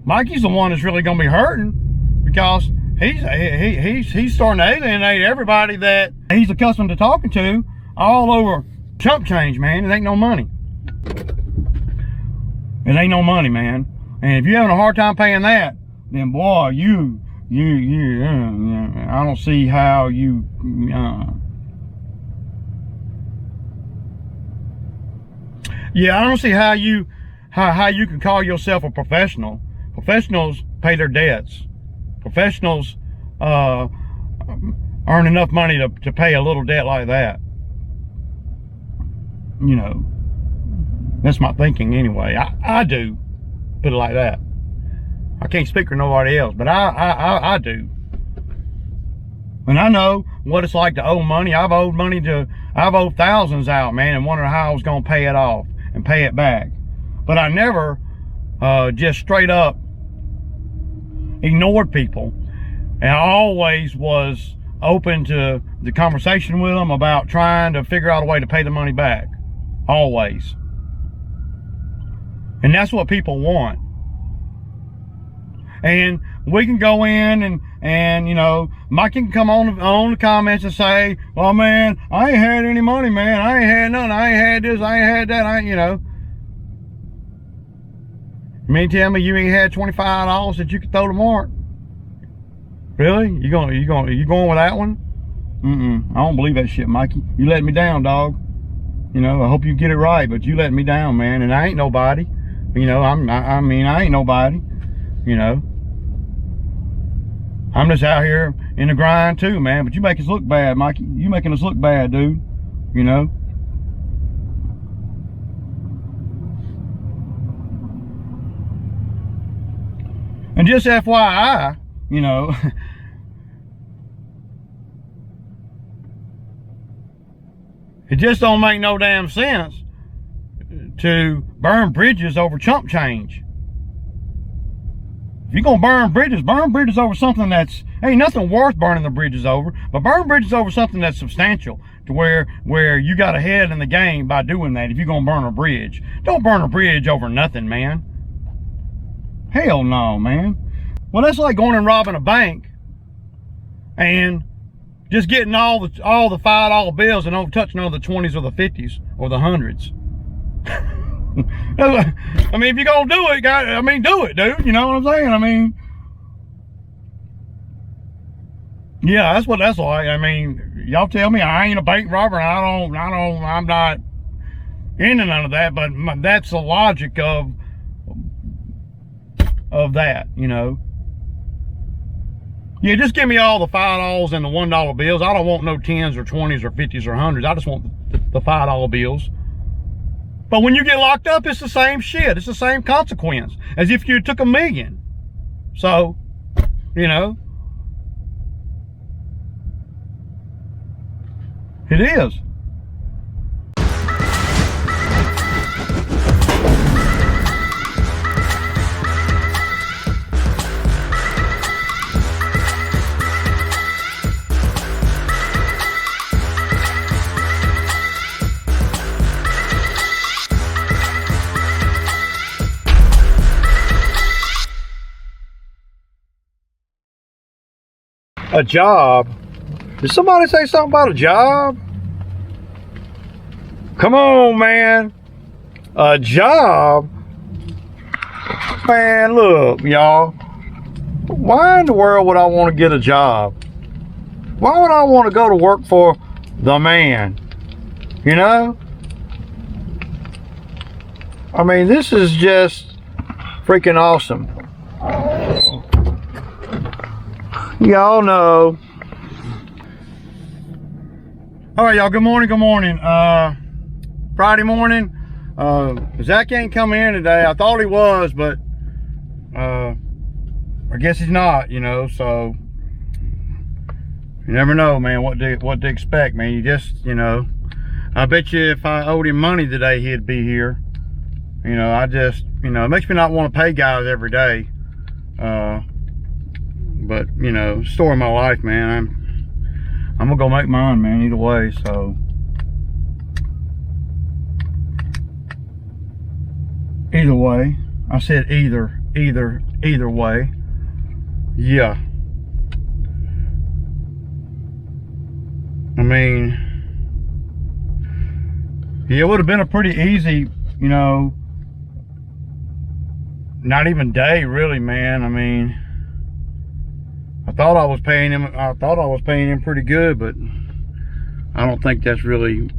Mikey's the one that's really gonna be hurting, because he's starting to alienate everybody that he's accustomed to talking to all over chump change, man. It ain't no money. It ain't no money, man. And if you're having a hard time paying that, then boy, I don't see how you, yeah, I don't see how you can call yourself a professional. Professionals pay their debts. Professionals earn enough money to pay a little debt like that. You know, that's my thinking anyway. I do, put it like that. I can't speak for nobody else, but I do. And I know what it's like to owe money. I've owed thousands out, man, and wondered how I was gonna pay it off and pay it back. But I never just straight up ignored people, and I always was open to the conversation with them about trying to figure out a way to pay the money back. Always. And that's what people want. And we can go in and you know, Mikey can come on the comments and say, well, man, I ain't had any money, man. I ain't had nothing. I ain't had this. I ain't had that. You know. You mean tell me you ain't had $25 that you could throw to Mark? Really? You going with that one? I don't believe that shit, Mikey. You let me down, dog. You know, I hope you get it right, but you let me down, man. And I ain't nobody. You know, I mean, I ain't nobody. You know. I'm just out here in the grind too, man. But you make us look bad, Mikey. You making us look bad, dude. You know. And just FYI, you know, it just don't make no damn sense to burn bridges over chump change. If you're gonna burn bridges over something that's, ain't nothing worth burning the bridges over, but burn bridges over something that's substantial, to where you got ahead in the game by doing that. If you're gonna burn a bridge, don't burn a bridge over nothing, man. Hell no, man. Well, that's like going and robbing a bank and just getting all the $5 bills and don't touch none of the 20s or the 50s or the 100s. I mean, if you're gonna do it, do it, dude. You know what I'm saying? I mean, yeah, that's like. I mean, y'all tell me I ain't a bank robber. I'm not into none of that. But that's the logic of that, you know. Yeah, just give me all the $5 and the $1 bills. I don't want no 10s or 20s or 50s or 100s. I just want the $5 bills. But when you get locked up, it's the same shit. It's the same consequence as if you took $1 million. So, you know, it is. A job? Did somebody say something about a job? Come on, man. A job? Man, look, y'all. Why in the world would I want to get a job? Why would I want to go to work for the man? You know? I mean, this is just freaking awesome. Y'all know. All right, y'all, good morning. Friday morning. Zach ain't come in today. I thought he was, but I guess he's not, you know, so you never know, man, what to expect, man. You just, you know, I bet you if I owed him money today, he'd be here. You know, I just, you know, it makes me not want to pay guys every day. But, you know, story of my life, man. I'm gonna go make mine, man, either way, so. Either way. I said either. either way. Yeah. I mean, yeah, it would have been a pretty easy, you know, not even day really, man. I mean, I thought I was paying him pretty good, but I don't think that really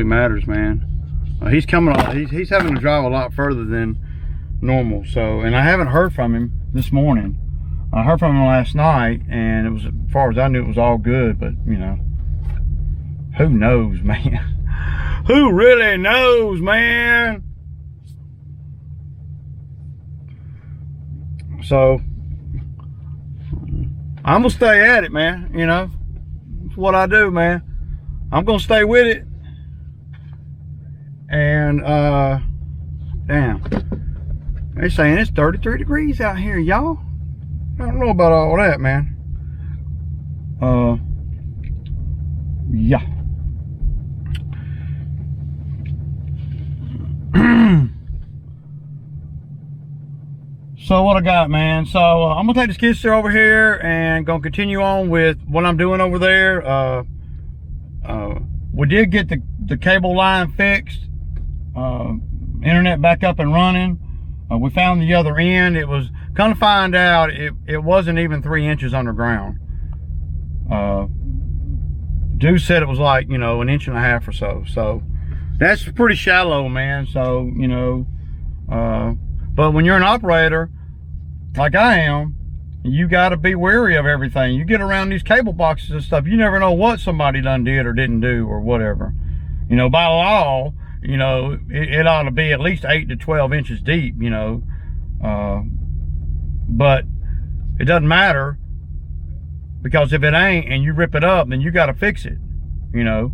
matters, man. He's coming on, he's having to drive a lot further than normal. So, and I haven't heard from him this morning. I heard from him last night, and it was, as far as I knew, it was all good, but you know, who knows, man? Who really knows, man? So I'm gonna stay at it, man. You know, it's what I do, man. I'm gonna stay with it. And damn, they're saying it's 33 degrees out here, y'all. I don't know about all that, man. Yeah. So what I got, man? So I'm gonna take the skid steer over here and gonna continue on with what I'm doing over there. We did get the cable line fixed, internet back up and running. We found the other end. It was, come to find out, it wasn't even 3 inches underground. Dude said it was like, you know, 1.5 inches or so. So that's pretty shallow, man. So, you know, but when you're an operator like I am, you got to be wary of everything. You get around these cable boxes and stuff, you never know what somebody done did or didn't do or whatever. You know, by law, you know, it ought to be at least 8 to 12 inches deep, you know. But it doesn't matter, because if it ain't and you rip it up, then you got to fix it, you know.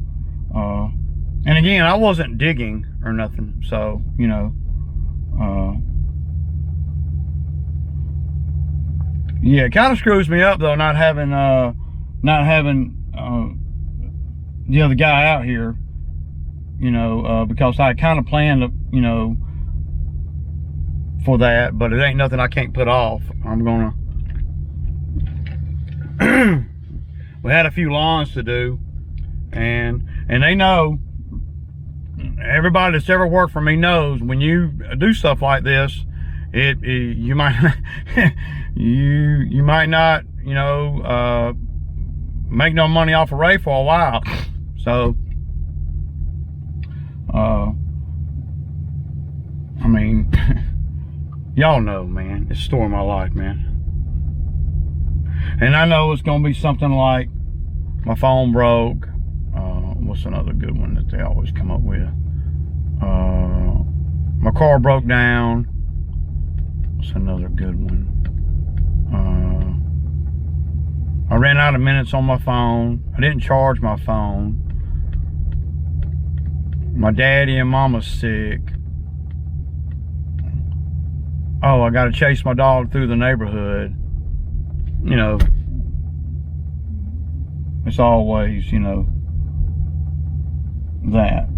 And again, I wasn't digging or nothing, so, you know. Yeah, it kind of screws me up though, not having the other guy out here, you know, because I kind of planned to, you know, for that, but it ain't nothing I can't put off. I'm gonna we had a few lawns to do, and they know, everybody that's ever worked for me knows, when you do stuff like this, you might you might not, you know, make no money off of Ray for a while. So I mean, y'all know, man, it's the story of my life, man. And I know it's gonna be something like my phone broke. What's another good one that they always come up with? My car broke down. What's another good one? I ran out of minutes on my phone. I didn't charge my phone. My daddy and mama's sick. Oh, I gotta chase my dog through the neighborhood. You know, it's always, you know, that.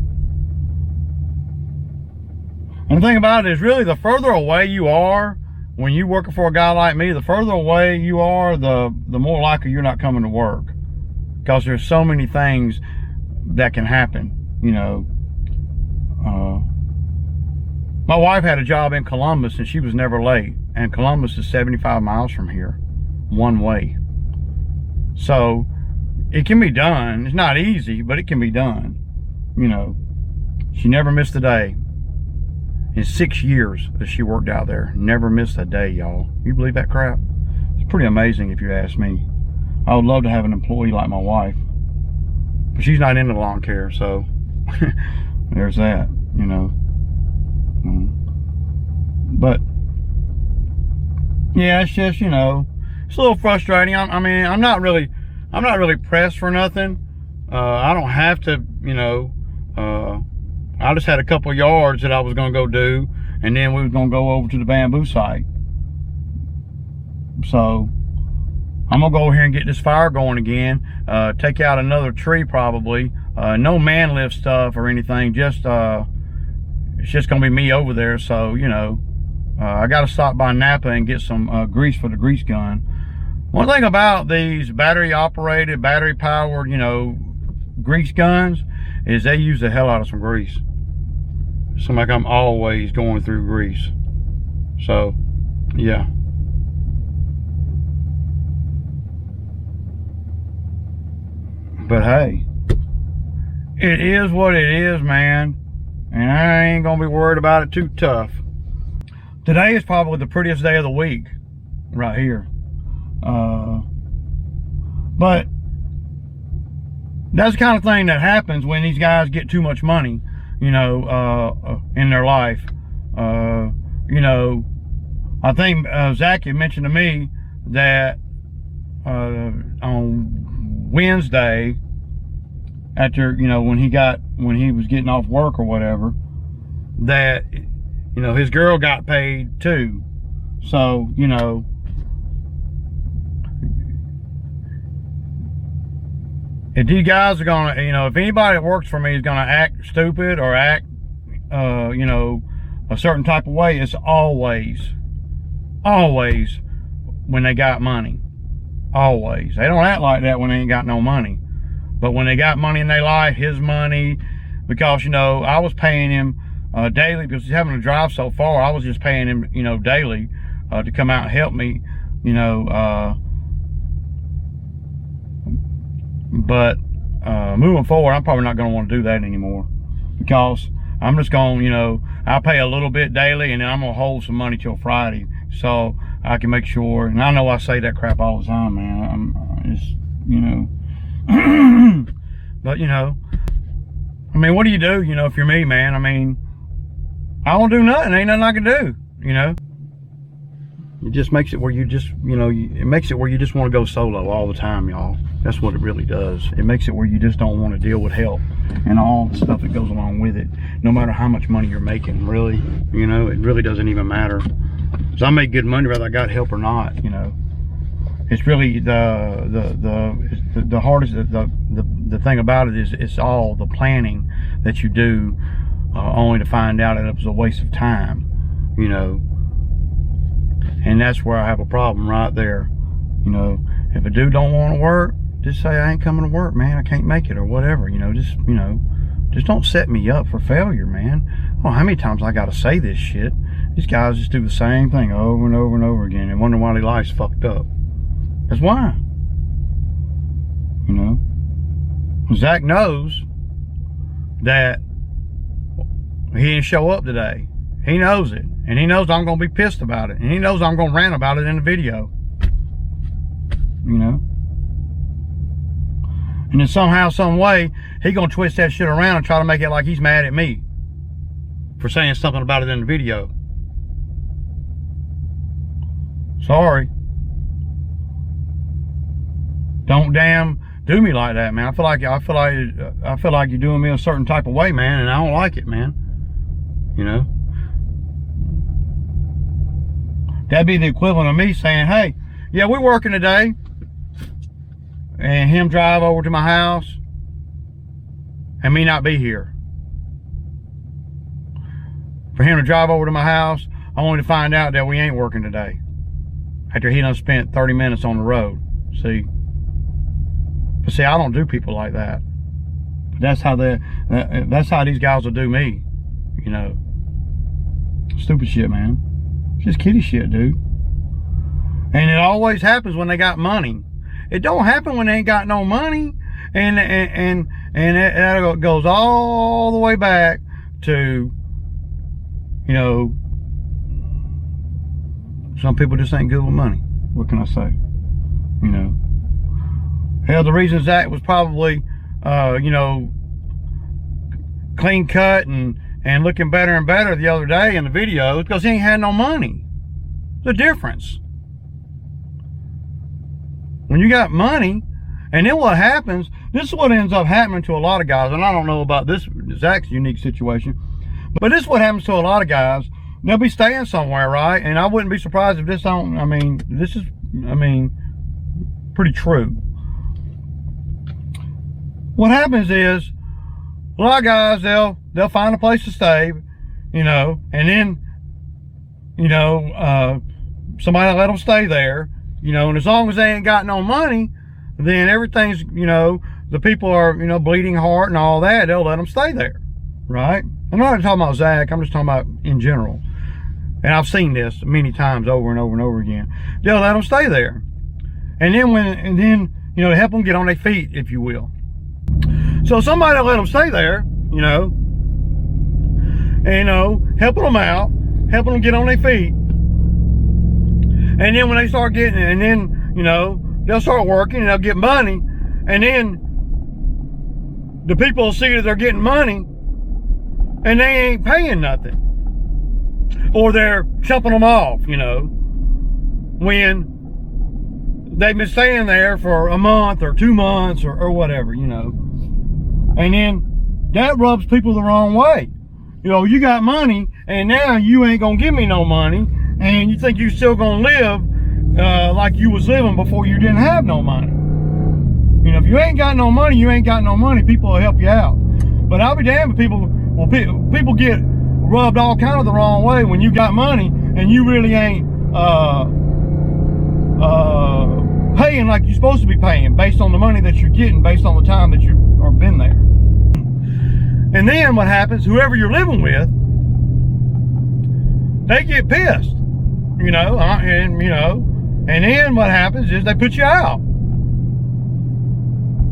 And the thing about it is, really, the further away you are, when you're working for a guy like me, the further away you are, the more likely you're not coming to work. Because there's so many things that can happen, you know. My wife had a job in Columbus and she was never late. And Columbus is 75 miles from here, one way. So it can be done. It's not easy, but it can be done. You know, she never missed a day. In 6 years that she worked out there, never missed a day, y'all. You believe that crap? It's pretty amazing if you ask me. I would love to have an employee like my wife, but she's not into lawn care, so there's that, you know. But yeah, it's just, you know, it's a little frustrating. I mean, I'm not really pressed for nothing. I don't have to, you know. I just had a couple yards that I was gonna go do, and then we was gonna go over to the bamboo site. So I'm gonna go over here and get this fire going again. Take out another tree probably. No man lift stuff or anything. Just it's just gonna be me over there. So, you know, I got to stop by Napa and get some grease for the grease gun. One thing about these battery operated, battery powered, you know, grease guns is they use the hell out of some grease. Seems like I'm always going through grease. So, yeah. But hey, it is what it is, man. And I ain't gonna be worried about it too tough. Today is probably the prettiest day of the week, right here. But that's the kind of thing that happens when these guys get too much money, you know, in their life. You know, I think Zach had mentioned to me that on Wednesday, after, you know, when he was getting off work or whatever, that, you know, his girl got paid too. So, you know, if these guys are gonna, you know, if anybody that works for me is gonna act stupid or act, you know, a certain type of way, it's always when they got money. Always. They don't act like that when they ain't got no money. But when they got money in their life, his money, because, you know, I was paying him daily because he's having to drive so far. I was just paying him, you know, daily to come out and help me, you know. But moving forward, I'm probably not going to want to do that anymore, because I'm just going to, you know, I'll pay a little bit daily, and then I'm going to hold some money till Friday so I can make sure. And I know I say that crap all the time, man. It's, you know. But, you know, I mean, what do, you know, if you're me, man? I mean, I won't do nothing. Ain't nothing I can do, you know. It just makes it where you just, you know, it makes it where you just want to go solo all the time, y'all. That's what it really does. It makes it where you just don't want to deal with help and all the stuff that goes along with it. No matter how much money you're making, really, you know, it really doesn't even matter. Because I make good money whether I got help or not, you know. It's really the hardest, the thing about it is it's all the planning that you do, only to find out that it was a waste of time, you know. And that's where I have a problem right there. You know, if a dude don't want to work, just say, I ain't coming to work, man. I can't make it, or whatever. You know, just don't set me up for failure, man. Well, how many times I got to say this shit? These guys just do the same thing over and over and over again and wonder why their life's fucked up. That's why. You know, Zach knows that he didn't show up today. He knows it. And he knows I'm going to be pissed about it. And he knows I'm going to rant about it in the video. You know? And then somehow, some way, he going to twist that shit around and try to make it like he's mad at me for saying something about it in the video. Sorry. Don't damn do me like that, man. I feel like you're doing me a certain type of way, man, and I don't like it, man. You know? That'd be the equivalent of me saying, hey, yeah, we're working today. And him drive over to my house and me not be here. For him to drive over to my house, only to find out that we ain't working today. After he done spent 30 minutes on the road. See? But see, I don't do people like that. But that's how these guys will do me. You know. Stupid shit, man. Just kiddie shit, dude. And it always happens when they got money. It don't happen when they ain't got no money. And it goes all the way back to, you know, some people just ain't good with money. What can I say? You know. Hell, the reason Zach was probably, you know, clean cut and looking better and better the other day in the video is because he ain't had no money. The difference. When you got money, and then what happens, this is what ends up happening to a lot of guys, and I don't know about this, Zach's unique situation, but this is what happens to a lot of guys. They'll be staying somewhere, right? And I wouldn't be surprised if this don't, I mean, this is, I mean, pretty true. What happens is, a lot of guys, they'll find a place to stay, you know, and then you know, somebody let them stay there, you know, and as long as they ain't got no money, then everything's, you know, the people are, you know, bleeding heart and all that, they'll let them stay there, right? I'm not talking about Zach, I'm just talking about in general. And I've seen this many times over and over and over again. They'll let them stay there. And then, you know, to help them get on their feet, if you will. So somebody will let them stay there, you know, and, you know, helping them out, helping them get on their feet. And then when they start getting, and then, you know, they'll start working and they'll get money. And then the people will see that they're getting money and they ain't paying nothing. Or they're chumping them off, you know, when they've been staying there for a month or 2 months or whatever, you know. And then that rubs people the wrong way. You know, you got money and now you ain't gonna give me no money, and you think you still gonna live like you was living before you didn't have no money. You know, if you ain't got no money, you ain't got no money. People will help you out. But I'll be damned if people get rubbed all kind of the wrong way when you got money and you really ain't paying like you're supposed to be paying based on the money that you're getting, based on the time that you are been there. And then what happens, whoever you're living with, they get pissed, you know, and then what happens is they put you out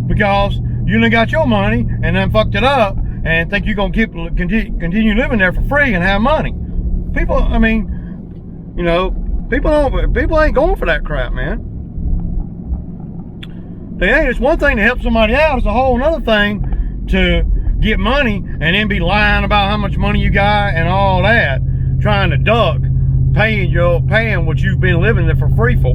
because you done got your money and then fucked it up and think you're gonna continue living there for free and have money. People, I mean, you know, people ain't going for that crap, man. They ain't. It's one thing to help somebody out. It's a whole other thing to get money and then be lying about how much money you got and all that, trying to duck paying what you've been living there for free for.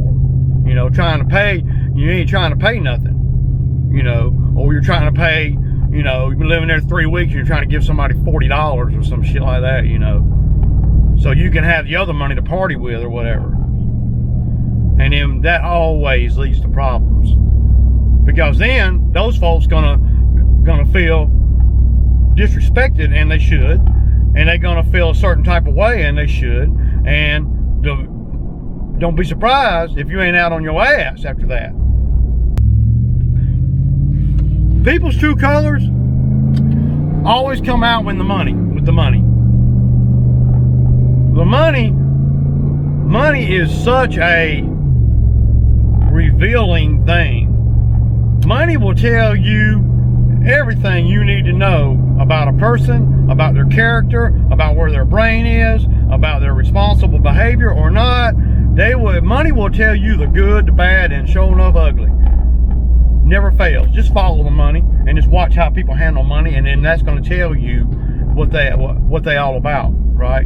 You know, trying to pay, you ain't trying to pay nothing. You know, or you're trying to pay, you know, you've been living there 3 weeks and you're trying to give somebody $40 or some shit like that, you know, so you can have the other money to party with or whatever. And then that always leads to problems, because then those folks gonna feel disrespected, and they should, and they're gonna feel a certain type of way, and they should, and don't be surprised if you ain't out on your ass after that. People's true colors always come out with the money. Money is such a revealing thing. Money will tell you everything you need to know about a person, about their character, about where their brain is, about their responsible behavior or not. Money will tell you the good, the bad, and sure enough ugly. Never fails. Just follow the money and just watch how people handle money, and then that's going to tell you what they all about, right?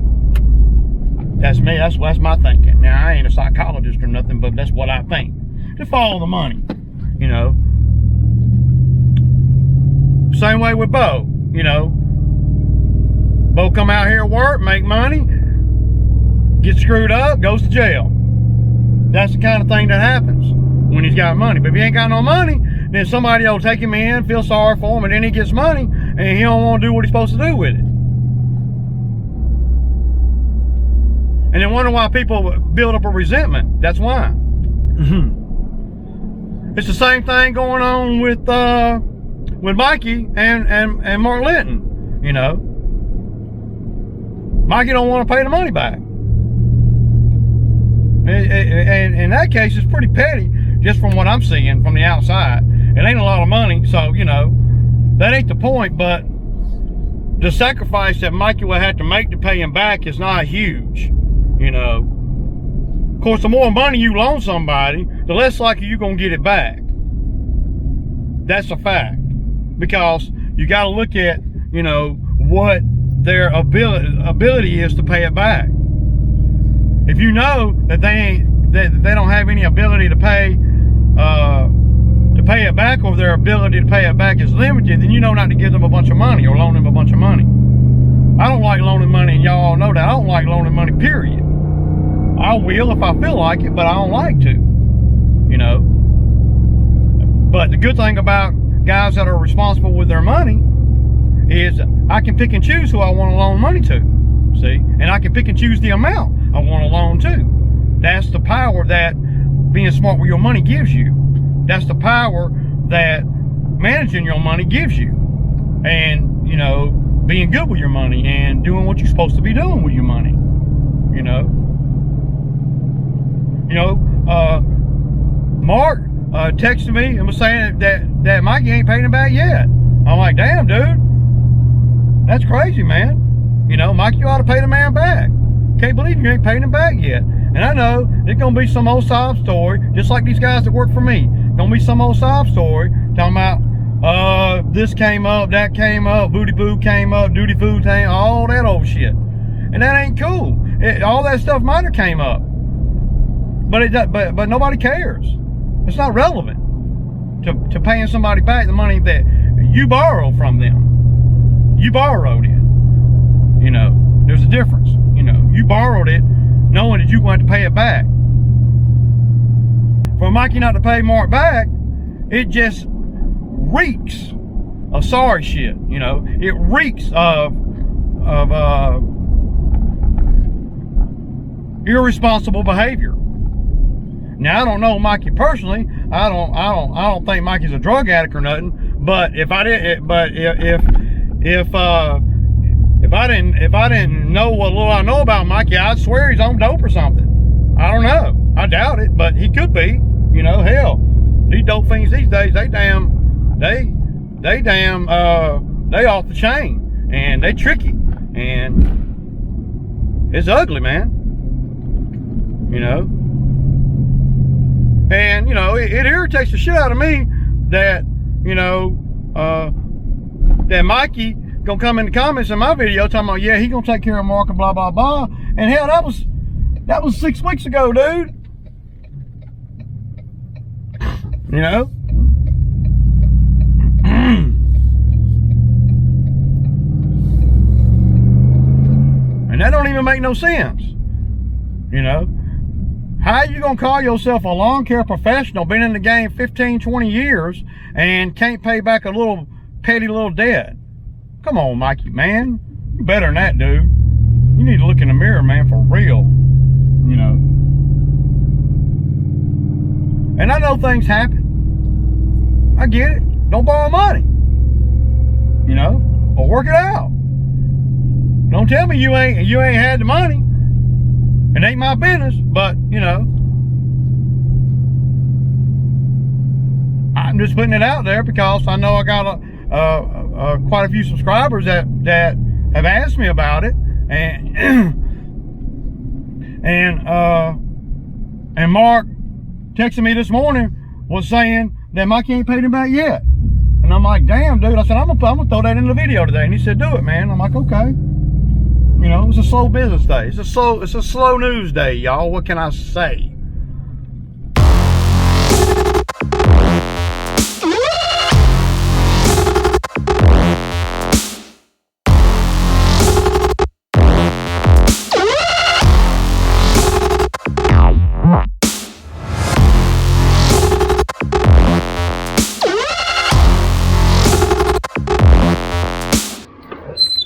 That's me. That's my thinking. Now, I ain't a psychologist or nothing, but that's what I think. Just follow the money, you know. Same way with Bo, you know. Bo come out here, work, make money, get screwed up, goes to jail. That's the kind of thing that happens when he's got money. But if he ain't got no money, then somebody will take him in, feel sorry for him, and then he gets money, and he don't want to do what he's supposed to do with it. And then wonder why people build up a resentment. That's why. It's the same thing going on with Mikey and Mark Linton, you know. Mikey don't want to pay the money back. And in that case, it's pretty petty, just from what I'm seeing from the outside. It ain't a lot of money, so, you know, that ain't the point, but the sacrifice that Mikey will have to make to pay him back is not huge, you know. Of course, the more money you loan somebody, the less likely you're going to get it back. That's a fact. Because you got to look at, you know, what their ability is to pay it back. If you know that they don't have any ability to pay it back, or their ability to pay it back is limited, then you know not to give them a bunch of money or loan them a bunch of money. I don't like loaning money, and y'all all know that. I don't like loaning money, period. I will if I feel like it, but I don't like to, you know. But the good thing about guys that are responsible with their money is I can pick and choose who I want to loan money to, see? And I can pick and choose the amount I want a loan too. That's the power that being smart with your money gives you. That's the power that managing your money gives you. And, you know, being good with your money and doing what you're supposed to be doing with your money. You know. Mark texted me and was saying that Mikey ain't paid him back yet. I'm like, damn, dude. That's crazy, man. You know, Mikey, you ought to pay the man back. Can't believe you ain't paid him back yet. And I know there's going to be some old sob story, just like these guys that work for me. Going to be some old sob story talking about, this came up, that came up, booty boo came up, duty food came, all that old shit. And that ain't cool. All that stuff might have came up. But nobody cares. It's not relevant to paying somebody back the money that you borrow from them. You borrowed it. You know, there's a difference. You know, you borrowed it knowing that you're going to pay it back. For Mikey not to pay Mark back, it just reeks of sorry shit. You know, it reeks of irresponsible behavior. Now I don't know Mikey personally. I don't think Mikey's a drug addict or nothing. But if I didn't know what little I know about Mikey, I'd swear he's on dope or something. I don't know. I doubt it, but he could be. You know, hell, these dope fiends these days, they off the chain and they tricky and it's ugly, man. You know. And, you know, it irritates the shit out of me that, you know, that Mikey gonna come in the comments in my video talking about, yeah, he gonna take care of Mark and blah, blah, blah. And hell, that was 6 weeks ago, dude. You know? And that don't even make no sense. You know? How you gonna call yourself a lawn care professional, been in the game 15, 20 years, and can't pay back a little petty little debt? Come on, Mikey, man. You better than that, dude. You need to look in the mirror, man, for real. You know. And I know things happen. I get it. Don't borrow money. You know, or work it out. Don't tell me you ain't had the money. It ain't my business, but, you know, I'm just putting it out there because I know I got quite a few subscribers that have asked me about it, and and Mark texted me this morning was saying that Mikey ain't paid him back yet, and I'm like, damn, dude. I said I'm gonna throw that in the video today, and he said, do it, man. I'm like, okay. You know, it's a slow business day. It's a slow news day, y'all. What can I say?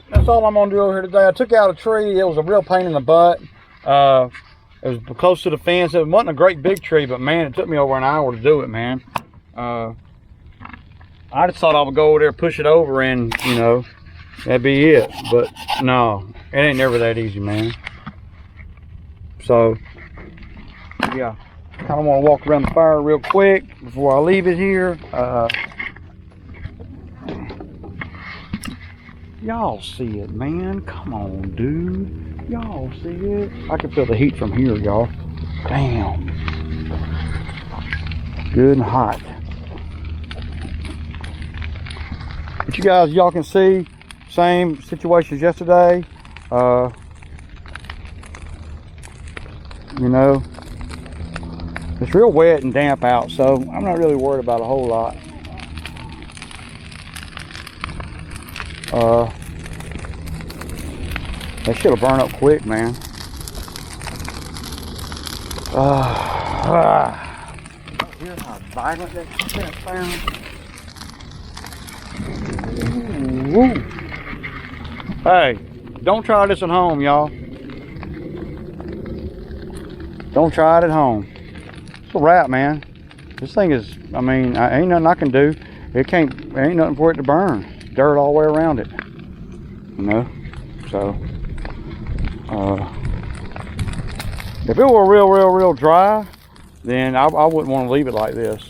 That's all I'm gonna do over here today. I took out a tree. It was a real pain in the butt. It was close to the fence. It wasn't a great big tree, but man, it took me over an hour to do it, man. I just thought I would go over there, push it over, and, you know, that'd be it. But no, it ain't never that easy, man. So yeah, kind of want to walk around the fire real quick before I leave it here. Y'all see it, man. Come on, dude. Y'all see it? I can feel the heat from here, y'all. Damn. Good and hot. But you guys, y'all can see, same situation as yesterday. You know, it's real wet and damp out, so I'm not really worried about a whole lot. They should have burned up quick, man. Here's how violent that sounds. Woo. Hey, don't try this at home, y'all. Don't try it at home. It's a wrap, man. This thing is, I mean, ain't nothing I can do. Ain't nothing for it to burn. Dirt all the way around it. You know? So, if it were real dry, then I wouldn't want to leave it like this.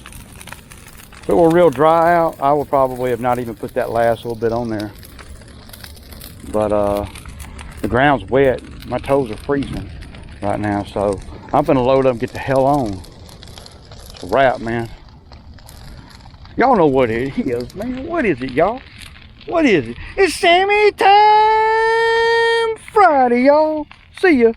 If it were real dry out, I would probably have not even put that last little bit on there. But the ground's wet. My toes are freezing right now, so I'm gonna load up and get the hell on. It's a wrap, man. Y'all know what it is, man. What is it, y'all? What is it? It's Sammy Time Friday, y'all. See ya.